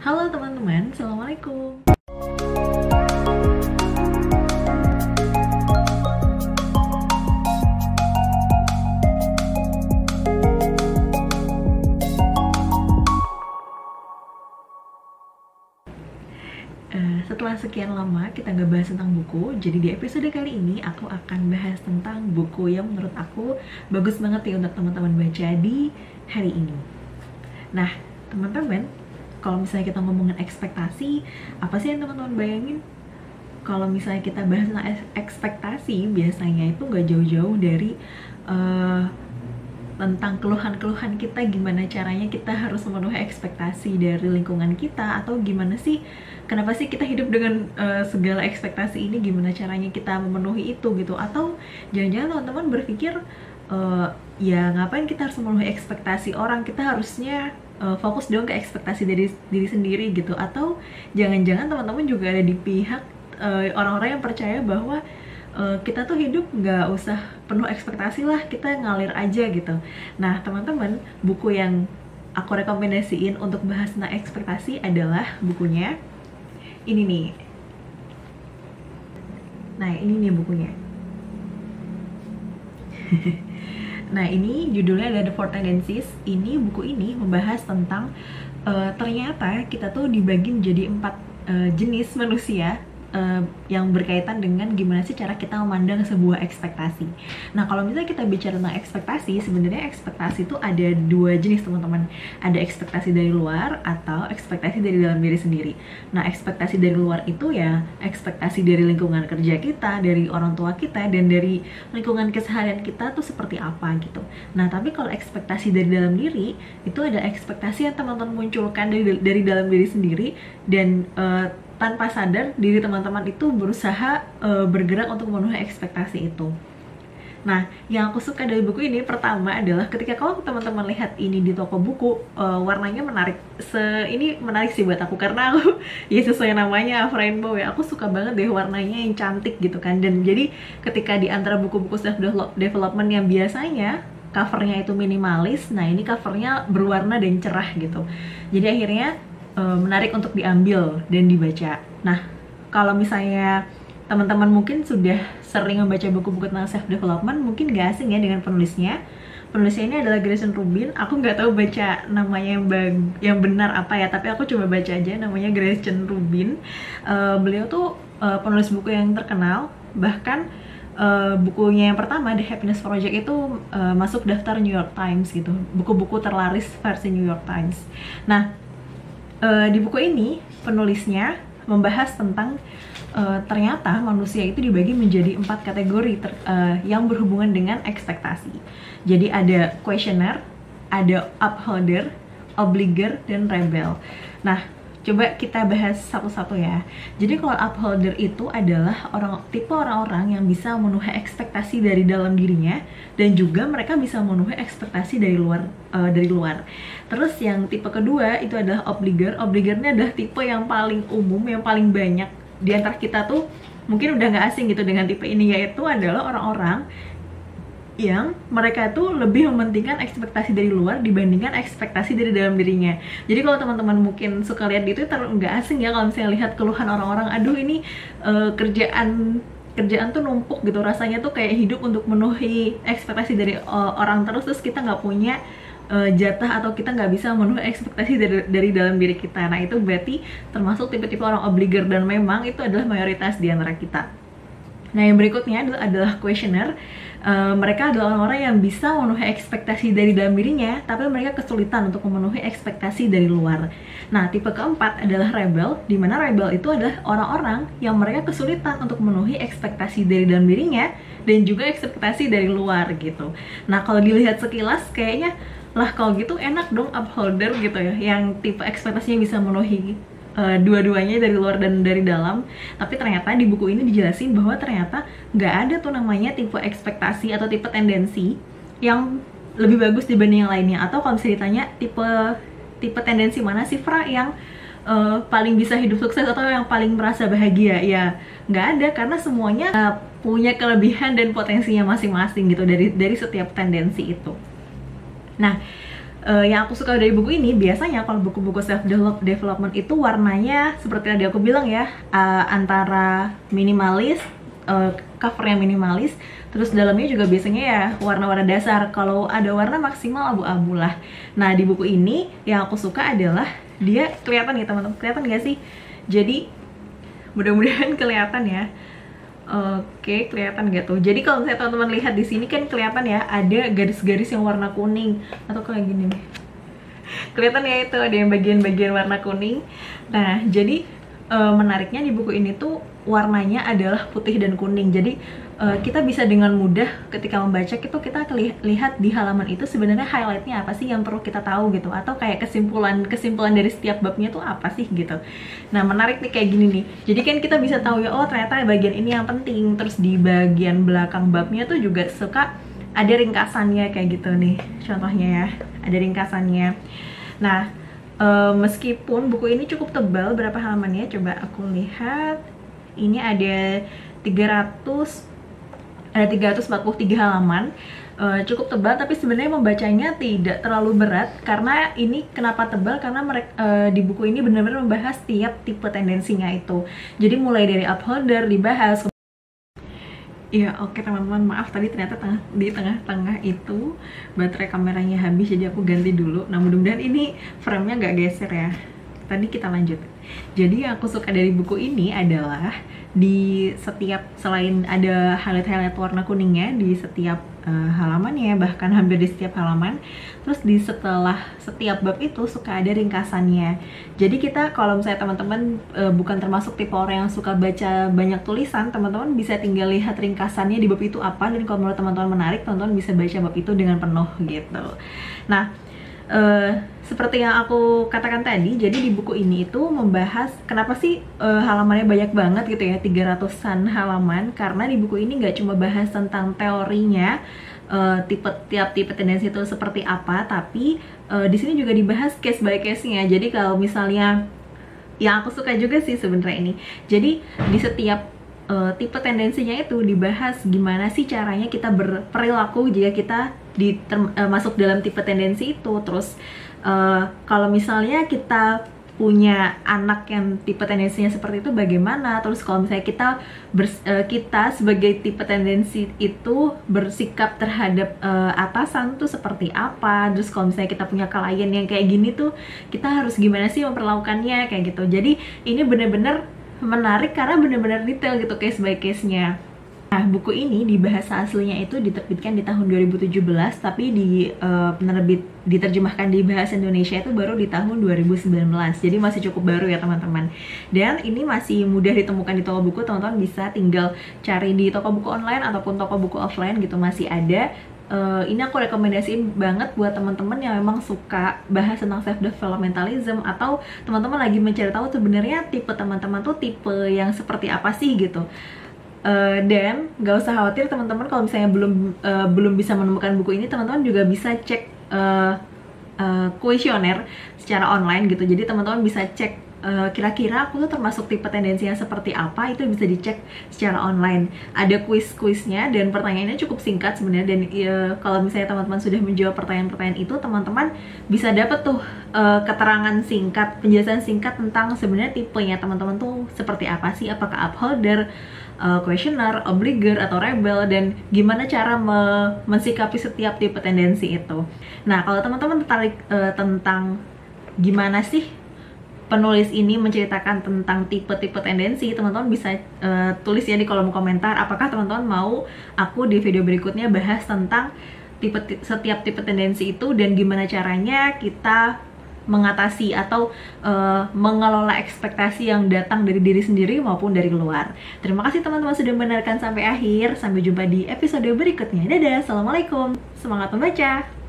Halo teman-teman, Assalamualaikum. Setelah sekian lama kita nggak bahas tentang buku, jadi di episode kali ini aku akan bahas tentang buku yang menurut aku bagus banget ya untuk teman-teman baca di hari ini. Nah, teman-teman, kalau misalnya kita ngomongin ekspektasi, apa sih yang teman-teman bayangin? Kalau misalnya kita bahas tentang ekspektasi, biasanya itu nggak jauh-jauh dari tentang keluhan-keluhan kita, gimana caranya kita harus memenuhi ekspektasi dari lingkungan kita, atau gimana sih, kenapa sih kita hidup dengan segala ekspektasi ini, gimana caranya kita memenuhi itu gitu. Atau jangan-jangan teman-teman berpikir ya ngapain kita harus memenuhi ekspektasi orang, kita harusnya fokus dong ke ekspektasi dari diri sendiri gitu. Atau jangan-jangan teman-teman juga ada di pihak orang-orang yang percaya bahwa kita tuh hidup nggak usah penuh ekspektasi lah, kita ngalir aja gitu. Nah teman-teman, buku yang aku rekomendasiin untuk bahas tentang ekspektasi adalah bukunya ini nih. Nah ini nih bukunya. Nah ini judulnya ada The Four Tendencies. Ini buku ini membahas tentang ternyata kita tuh dibagi menjadi 4 jenis manusia yang berkaitan dengan gimana sih cara kita memandang sebuah ekspektasi. Nah kalau misalnya kita bicara tentang ekspektasi, sebenarnya ekspektasi itu ada 2 jenis teman-teman. Ada ekspektasi dari luar atau ekspektasi dari dalam diri sendiri. Nah ekspektasi dari luar itu ya ekspektasi dari lingkungan kerja kita, dari orang tua kita, dan dari lingkungan keseharian kita tuh seperti apa gitu. Nah tapi kalau ekspektasi dari dalam diri, itu ada ekspektasi yang teman-teman munculkan dari dalam diri sendiri, dan tanpa sadar diri teman-teman itu berusaha bergerak untuk memenuhi ekspektasi itu. Nah, yang aku suka dari buku ini pertama adalah ketika kalau teman-teman lihat ini di toko buku, warnanya menarik. Ini menarik sih buat aku karena aku ya sesuai namanya rainbow ya. Aku suka banget deh warnanya yang cantik gitu kan. Dan jadi ketika di antara buku-buku self development yang biasanya covernya itu minimalis, nah ini covernya berwarna dan cerah gitu. Jadi akhirnya menarik untuk diambil dan dibaca. Nah, kalau misalnya teman-teman mungkin sudah sering membaca buku-buku tentang self development, mungkin gak asing ya dengan penulisnya. Penulisnya ini adalah Gretchen Rubin. Aku nggak tahu baca namanya yang benar apa ya, tapi aku coba baca aja namanya Gretchen Rubin. Beliau tuh penulis buku yang terkenal. Bahkan bukunya yang pertama, The Happiness Project, itu masuk daftar New York Times gitu, buku-buku terlaris versi New York Times. Nah, di buku ini penulisnya membahas tentang ternyata manusia itu dibagi menjadi 4 kategori yang berhubungan dengan ekspektasi. Jadi ada questioner, ada upholder, obliger, dan rebel. Nah, coba kita bahas satu-satu ya. Jadi kalau upholder itu adalah tipe orang-orang yang bisa memenuhi ekspektasi dari dalam dirinya, dan juga mereka bisa memenuhi ekspektasi dari luar. Terus yang tipe kedua itu adalah obliger. Obliger ini adalah tipe yang paling umum, yang paling banyak di antara kita tuh mungkin udah nggak asing gitu dengan tipe ini, yaitu adalah orang-orang yang mereka tuh lebih mementingkan ekspektasi dari luar dibandingkan ekspektasi dari dalam dirinya. Jadi kalau teman-teman mungkin suka lihat di Twitter, nggak asing ya kalau misalnya lihat keluhan orang-orang, aduh ini kerjaan tuh numpuk gitu, rasanya tuh kayak hidup untuk memenuhi ekspektasi dari orang terus kita nggak punya jatah, atau kita nggak bisa memenuhi ekspektasi dari dalam diri kita. Nah itu berarti termasuk tipe-tipe orang obliger, dan memang itu adalah mayoritas di antara kita. Nah yang berikutnya adalah questioner. Mereka adalah orang-orang yang bisa memenuhi ekspektasi dari dalam dirinya, tapi mereka kesulitan untuk memenuhi ekspektasi dari luar. Nah tipe keempat adalah rebel, di mana rebel itu adalah orang-orang yang mereka kesulitan untuk memenuhi ekspektasi dari dalam dirinya dan juga ekspektasi dari luar gitu. Nah kalau dilihat sekilas kayaknya lah kalau gitu enak dong upholder gitu ya, yang tipe ekspektasinya bisa memenuhi dua-duanya dari luar dan dari dalam. Tapi ternyata di buku ini dijelasin bahwa ternyata nggak ada tuh namanya tipe ekspektasi atau tipe tendensi yang lebih bagus dibanding yang lainnya. Atau kalau misalnya ditanya tipe tendensi mana sih Fra yang paling bisa hidup sukses atau yang paling merasa bahagia, ya nggak ada, karena semuanya punya kelebihan dan potensinya masing-masing gitu dari setiap tendensi itu. Nah Yang aku suka dari buku ini, biasanya kalau buku-buku self development itu warnanya seperti tadi aku bilang ya, antara minimalis, covernya minimalis, terus dalamnya juga biasanya ya warna-warna dasar. Kalau ada warna maksimal abu-abu lah. Nah di buku ini yang aku suka adalah dia kelihatan nih teman-teman, kelihatan gak sih? Jadi mudah-mudahan kelihatan ya. Oke, kelihatan gak tuh? Jadi kalau misalnya teman-teman lihat di sini kan kelihatan ya ada garis-garis yang warna kuning atau kayak gini nih. Kelihatan ya itu ada yang bagian-bagian warna kuning. Nah, jadi menariknya di buku ini tuh warnanya adalah putih dan kuning. Jadi kita bisa dengan mudah ketika membaca itu kita lihat di halaman itu sebenarnya highlightnya apa sih yang perlu kita tahu gitu, atau kayak kesimpulan dari setiap babnya tuh apa sih gitu. Nah menarik nih kayak gini nih, jadi kan kita bisa tahu ya, oh ternyata bagian ini yang penting. Terus di bagian belakang babnya tuh juga suka ada ringkasannya kayak gitu nih, contohnya ya, ada ringkasannya. Nah meskipun buku ini cukup tebal, berapa halamannya coba aku lihat, ini ada 343 halaman, cukup tebal, tapi sebenarnya membacanya tidak terlalu berat. Karena ini kenapa tebal, karena mereka di buku ini benar-benar membahas tiap tipe tendensinya itu. Jadi mulai dari upholder dibahas. Iya, oke teman-teman, maaf tadi ternyata di tengah-tengah itu baterai kameranya habis, jadi aku ganti dulu. Nah mudah-mudahan ini frame-nya nggak geser ya. Tadi kita lanjut. Jadi yang aku suka dari buku ini adalah di setiap, selain ada highlight warna kuningnya di setiap halamannya, bahkan hampir di setiap halaman, terus di setiap bab itu suka ada ringkasannya. Jadi kita kalau misalnya teman-teman bukan termasuk tipe orang yang suka baca banyak tulisan, teman-teman bisa tinggal lihat ringkasannya di bab itu apa, dan kalau menurut teman-teman menarik, teman-teman bisa baca bab itu dengan penuh gitu. Nah seperti yang aku katakan tadi, jadi di buku ini itu membahas kenapa sih halamannya banyak banget gitu ya, 300-an halaman. Karena di buku ini nggak cuma bahas tentang teorinya, tiap tipe tendensi itu seperti apa, tapi di sini juga dibahas case by case-nya. Jadi kalau misalnya, yang aku suka juga sih sebenarnya ini, jadi di setiap tipe tendensinya itu dibahas gimana sih caranya kita berperilaku jika kita masuk dalam tipe tendensi itu. Terus kalau misalnya kita punya anak yang tipe tendensinya seperti itu bagaimana. Terus kalau misalnya kita sebagai tipe tendensi itu bersikap terhadap atasan tuh seperti apa. Terus kalau misalnya kita punya klien yang kayak gini tuh kita harus gimana sih memperlakukannya kayak gitu. Jadi ini bener-bener menarik karena benar-benar detail gitu case by case-nya. Nah, buku ini di bahasa aslinya itu diterbitkan di tahun 2017, tapi diterjemahkan di bahasa Indonesia itu baru di tahun 2019. Jadi masih cukup baru ya teman-teman. Dan ini masih mudah ditemukan di toko buku, teman-teman bisa tinggal cari di toko buku online ataupun toko buku offline gitu, masih ada. Ini aku rekomendasiin banget buat teman-teman yang memang suka bahas tentang self developmentalism, atau teman-teman lagi mencari tahu sebenarnya tipe teman-teman tuh tipe yang seperti apa sih gitu. Dan gak usah khawatir teman-teman kalau misalnya belum bisa menemukan buku ini, teman-teman juga bisa cek kuesioner secara online gitu. Jadi teman-teman bisa cek kira-kira aku tuh termasuk tipe tendensi yang seperti apa, itu bisa dicek secara online. Ada kuisnya dan pertanyaannya cukup singkat sebenarnya. Dan kalau misalnya teman-teman sudah menjawab pertanyaan-pertanyaan itu, teman-teman bisa dapat tuh keterangan singkat, penjelasan singkat tentang sebenarnya tipenya teman-teman tuh seperti apa sih, apakah upholder, questioner, obliger, atau rebel, dan gimana cara mensikapi setiap tipe tendensi itu. Nah kalau teman-teman tertarik tentang gimana sih penulis ini menceritakan tentang tipe-tipe tendensi, teman-teman bisa tulis ya di kolom komentar apakah teman-teman mau aku di video berikutnya bahas tentang setiap tipe tendensi itu dan gimana caranya kita mengatasi atau mengelola ekspektasi yang datang dari diri sendiri maupun dari luar. Terima kasih teman-teman sudah mendengarkan sampai akhir. Sampai jumpa di episode berikutnya. Dadah, assalamualaikum, semangat membaca.